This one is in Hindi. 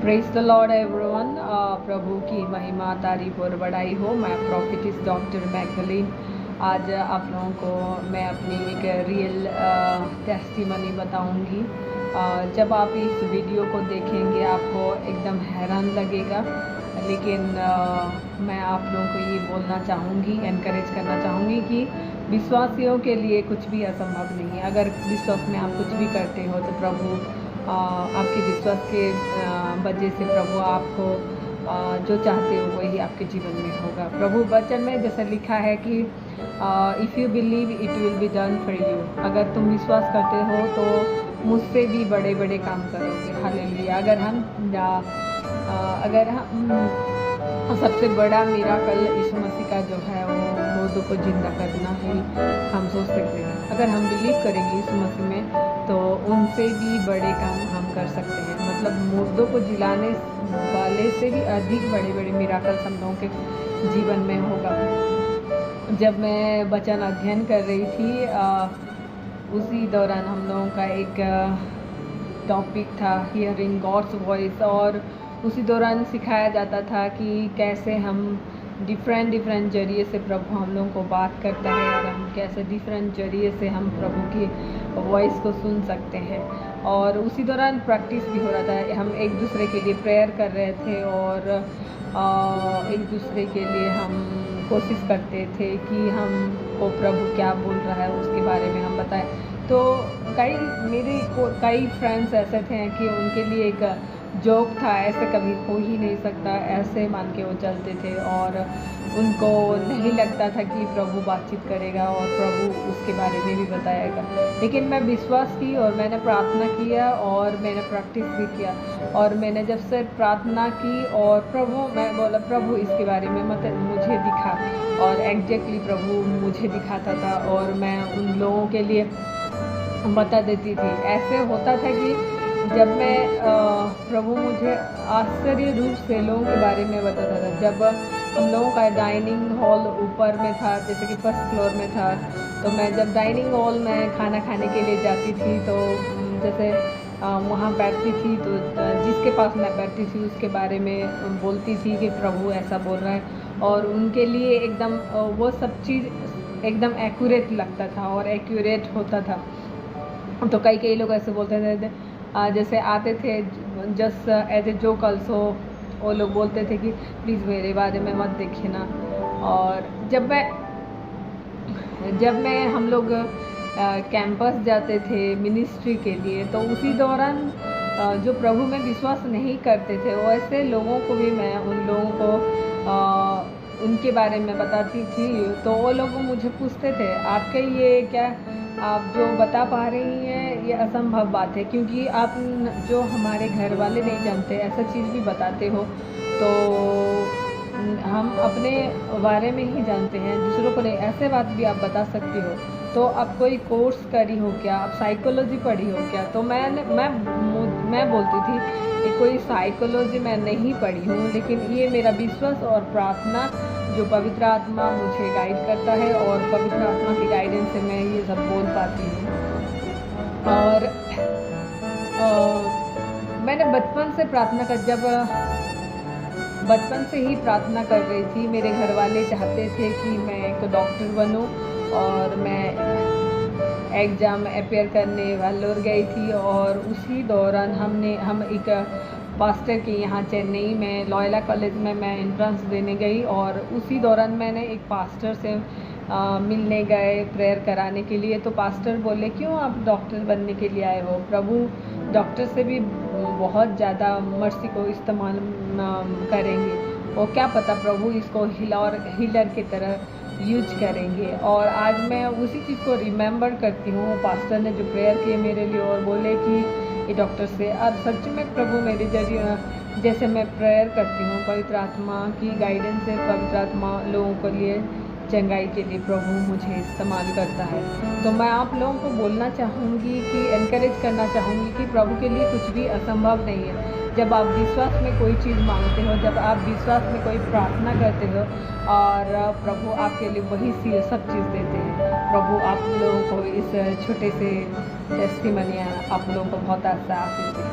Praise the lord everyone. प्रभु की महिमा तारीफ और बड़ाई हो। मैं प्रॉफिटिस डॉक्टर मैगदलीन। आज आप लोगों को मैं अपनी एक रियल टेस्टिमनी बताऊंगी। जब आप इस वीडियो को देखेंगे आपको एकदम हैरान लगेगा, लेकिन मैं आप लोगों को ये बोलना चाहूँगी, एनकरेज करना चाहूँगी कि विश्वासियों के लिए कुछ भी असंभव नहीं है। अगर विश्वास में आप कुछ भी करते हो तो प्रभु आपके विश्वास के वजह से प्रभु आपको जो चाहते हो वही आपके जीवन में होगा। प्रभु वचन में जैसे लिखा है कि if you believe it will be done for you. अगर तुम विश्वास करते हो तो मुझसे भी बड़े बड़े काम करोगे। हालेलुया। अगर हम सबसे बड़ा मिराकल यीशु मसीह का जो है वो मुर्दों को जिंदा करना ही हम सोच सकते हैं। अगर हम बिलीव करेंगे यीशु मसीह में तो उनसे भी बड़े काम हम कर सकते हैं। मतलब मुर्दों को जिलाने वाले से भी अधिक बड़े बड़े मिराकल हम लोगों के जीवन में होगा। जब मैं वचन अध्ययन कर रही थी उसी दौरान हम लोगों का एक टॉपिक था हियरिंग गॉड्स वॉइस, और उसी दौरान सिखाया जाता था कि कैसे हम डिफरेंट जरिए से प्रभु हम लोगों को बात करता है और हम कैसे डिफरेंट जरिए से हम प्रभु की वॉइस को सुन सकते हैं। और उसी दौरान प्रैक्टिस भी हो रहा था। हम एक दूसरे के लिए प्रेयर कर रहे थे और एक दूसरे के लिए हम कोशिश करते थे कि हमको प्रभु क्या बोल रहा है उसके बारे में हम बताएं। तो कई फ्रेंड्स ऐसे थे कि उनके लिए एक जोक था, ऐसे कभी हो ही नहीं सकता, ऐसे मान के वो चलते थे और उनको नहीं लगता था कि प्रभु बातचीत करेगा और प्रभु उसके बारे में भी बताएगा। लेकिन मैं विश्वास की और मैंने प्रार्थना किया और मैंने प्रैक्टिस भी किया। और मैंने जब से प्रार्थना की और मैं बोला प्रभु इसके बारे में मुझे दिखा, और एग्जैक्टली प्रभु मुझे दिखाता था और मैं उन लोगों के लिए बता देती थी। ऐसे होता था कि जब मैं प्रभु मुझे आश्चर्य रूप से लोगों के बारे में बताता था। जब हम लोगों का डाइनिंग हॉल ऊपर में था, जैसे कि फर्स्ट फ्लोर में था, तो मैं जब डाइनिंग हॉल में खाना खाने के लिए जाती थी तो जैसे वहाँ बैठती थी तो जिसके पास मैं बैठती थी उसके बारे में बोलती थी कि प्रभु ऐसा बोल रहा है, और उनके लिए एकदम वो सब चीज़ एकदम एक्यूरेट लगता था और एक्यूरेट होता था। तो कई लोग ऐसे बोलते थे, जैसे आते थे just as a joke also, वो लोग बोलते थे कि प्लीज़ मेरे बारे में मत देखिए ना। और जब मैं हम लोग कैंपस जाते थे मिनिस्ट्री के लिए, तो उसी दौरान जो प्रभु में विश्वास नहीं करते थे वैसे लोगों को भी मैं उन लोगों को उनके बारे में बताती थी। तो वो लोग मुझे पूछते थे आपके ये क्या, आप जो बता पा रही हैं ये असंभव बात है, क्योंकि आप जो हमारे घर वाले नहीं जानते ऐसा चीज़ भी बताते हो, तो हम अपने बारे में ही जानते हैं, दूसरों को नहीं। ऐसे बात भी आप बता सकती हो, तो आप कोई कोर्स करी हो क्या, आप साइकोलॉजी पढ़ी हो क्या? तो मैं बोलती थी कि कोई साइकोलॉजी मैं नहीं पढ़ी हूँ, लेकिन ये मेरा विश्वास और प्रार्थना जो पवित्र आत्मा मुझे गाइड करता है, और पवित्र आत्मा की गाइडेंस से मैं ये सब बोल पाती हूँ। और मैंने बचपन से ही प्रार्थना कर रही थी। मेरे घर वाले चाहते थे कि मैं एक डॉक्टर बनूं, और मैं एग्ज़ाम अपेयर करने वालोर गई थी। और उसी दौरान हम एक पास्टर के यहाँ चेन्नई में लॉयला कॉलेज में मैं एंट्रेंस देने गई, और उसी दौरान मैंने एक पास्टर से मिलने गए प्रेयर कराने के लिए। तो पास्टर बोले क्यों आप डॉक्टर बनने के लिए आए हो? प्रभु डॉक्टर से भी बहुत ज़्यादा मर्सी को इस्तेमाल करेंगे, और क्या पता प्रभु इसको हीलर की तरह यूज करेंगे। और आज मैं उसी चीज़ को रिमेंबर करती हूँ। पास्टर ने जो प्रेयर किए मेरे लिए और बोले कि ये डॉक्टर से, और सच में प्रभु मेरे जरिए जैसे मैं प्रेयर करती हूँ पवित्र आत्मा की गाइडेंस से, पवित्र आत्मा लोगों के लिए चंगाई के लिए प्रभु मुझे इस्तेमाल करता है। तो मैं आप लोगों को बोलना चाहूँगी कि एनकरेज करना चाहूँगी कि प्रभु के लिए कुछ भी असंभव नहीं है। जब आप विश्वास में कोई चीज़ मांगते हो, जब आप विश्वास में कोई प्रार्थना करते हो, और प्रभु आपके लिए वही सब चीज़ देते हैं। प्रभु आप लोगों को इस छोटे से टेस्टिमनी आप लोगों को बहुत अच्छा आशीष दे।